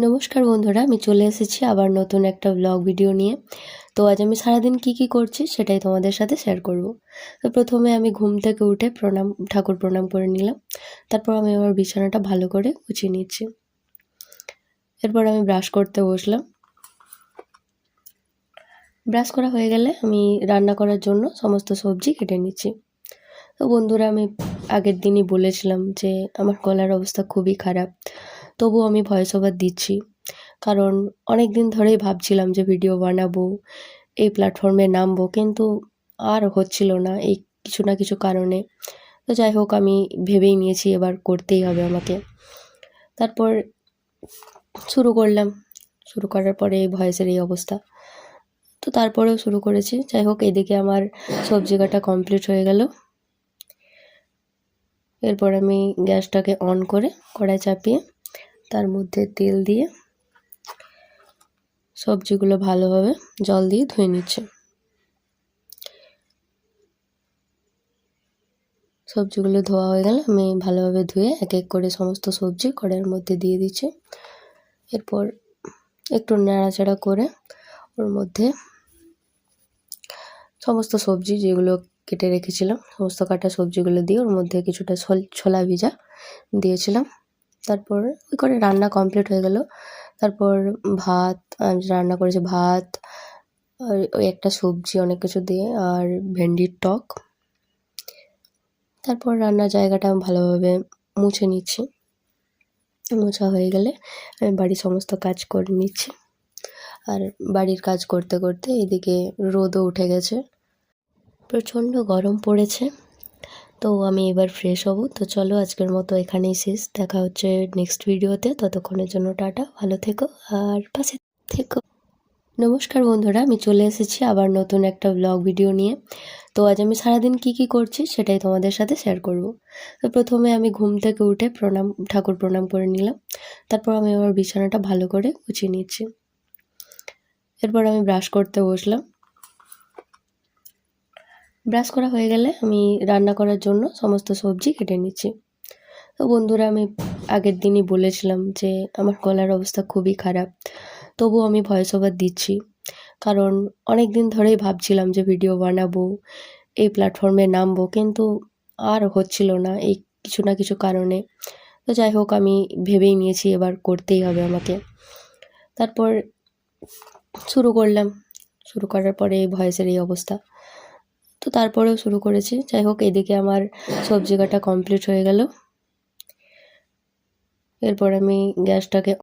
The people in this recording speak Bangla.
নমস্কার বন্ধুরা, আমি চলে এসেছি আবার নতুন একটা ব্লগ ভিডিও নিয়ে। তো আজ আমি সারাদিন কি করছি সেটাই তোমাদের সাথে শেয়ার করব। তো প্রথমে আমি ঘুম থেকে উঠে ঠাকুর প্রণাম করে নিলাম। তারপর আমি আমার বিছানাটা ভালো করে গুছিয়ে নিচ্ছি। এরপর আমি ব্রাশ করতে বসলাম। ব্রাশ করা হয়ে গেলে আমি রান্না করার জন্য সমস্ত সবজি কেটে নিচ্ছি। তো বন্ধুরা, আমি আগের দিনই বলেছিলাম যে আমার গলার অবস্থা খুবই খারাপ, তবুও আমি ভয়েস ওভার দিচ্ছি। কারণ অনেক দিন ধরেই ভাবছিলাম যে ভিডিও বানাবো, এই প্ল্যাটফর্মে নামবো, কিন্তু আর হচ্ছিল না এই কিছু না কিছু কারণে। তো যাই হোক, আমি ভেবেই নিয়েছি এবার করতেই হবে আমাকে। তারপর শুরু করলাম। শুরু করার পরে এই ভয়েসের এই অবস্থা। তো তারপরেও শুরু করেছি। যাই হোক, এদিকে আমার সবজি কাটা কমপ্লিট হয়ে গেল। এরপর আমি গ্যাসটাকে অন করে কড়াই চাপিয়ে তার মধ্যে তেল দিয়ে সবজিগুলো ভালোভাবে জল দিয়ে ধুয়ে নিচ্ছি। সবজিগুলো ধোয়া হয়ে গেলে আমি ভালোভাবে ধুয়ে এক এক করে সমস্ত সবজি কড়াইয়ের মধ্যে দিয়ে দিচ্ছি। এরপর একটু নাড়াচাড়া করে ওর মধ্যে সমস্ত সবজি যেগুলো কেটে রেখেছিলাম, সমস্ত কাটা সবজিগুলো দিয়ে ওর মধ্যে কিছুটা ছোলা ভিজা দিয়েছিলাম। তারপর ওই করে রান্না কমপ্লিট হয়ে গেল। তারপর ভাত রান্না করেছি, ভাত আর ওই একটা সবজি অনেক কিছু দিয়ে আর ভেন্ডির টক। তারপর রান্নার জায়গাটা আমি ভালোভাবে মুছে নিচ্ছি। মোছা হয়ে গেলে আমি বাড়ির সমস্ত কাজ করে নিচ্ছি। আর বাড়ির কাজ করতে করতে এদিকে রোদও উঠে গেছে, প্রচণ্ড গরম পড়েছে। তো আমি এবার ফ্রেশ হব। তো চলো, আজকের মতো এখানেই শেষ। দেখা হচ্ছে নেক্সট ভিডিওতে। ততক্ষণের জন্য টাটা, ভালো থেকো আর পাশে থেকো। নমস্কার বন্ধুরা, আমি চলে এসেছি আবার নতুন একটা ব্লগ ভিডিও নিয়ে। তো আজ আমি সারাদিন কি করছি সেটাই তোমাদের সাথে শেয়ার করব। তো প্রথমে আমি ঘুম থেকে উঠে ঠাকুর প্রণাম করে নিলাম। তারপর আমি আমার বিছানাটা ভালো করে গুছিয়ে নিচ্ছি। এরপর আমি ব্রাশ করতে বসলাম। ব্রাশ করা হয়ে গেলে আমি রান্না করার জন্য সমস্ত সবজি কেটে নিচ্ছি। তো বন্ধুরা, আমি আগের দিনই বলেছিলাম যে আমার গলার অবস্থা খুবই খারাপ, তবুও আমি ভয়েস ওভার দিচ্ছি। কারণ অনেক দিন ধরেই ভাবছিলাম যে ভিডিও বানাবো, এই প্ল্যাটফর্মে নামবো, কিন্তু আর হচ্ছিল না এই কিছু না কিছু কারণে। তো যাই হোক, আমি ভেবেই নিয়েছি এবার করতেই হবে আমাকে। তারপর শুরু করলাম। শুরু করার পরে এই ভয়েসের এই অবস্থা। তো তারপরেও শুরু করেছি। যাই হোক, এদিকে আমার সবজি কাটা কমপ্লিট হয়ে গেল। এরপর আমি গ্যাসটাকে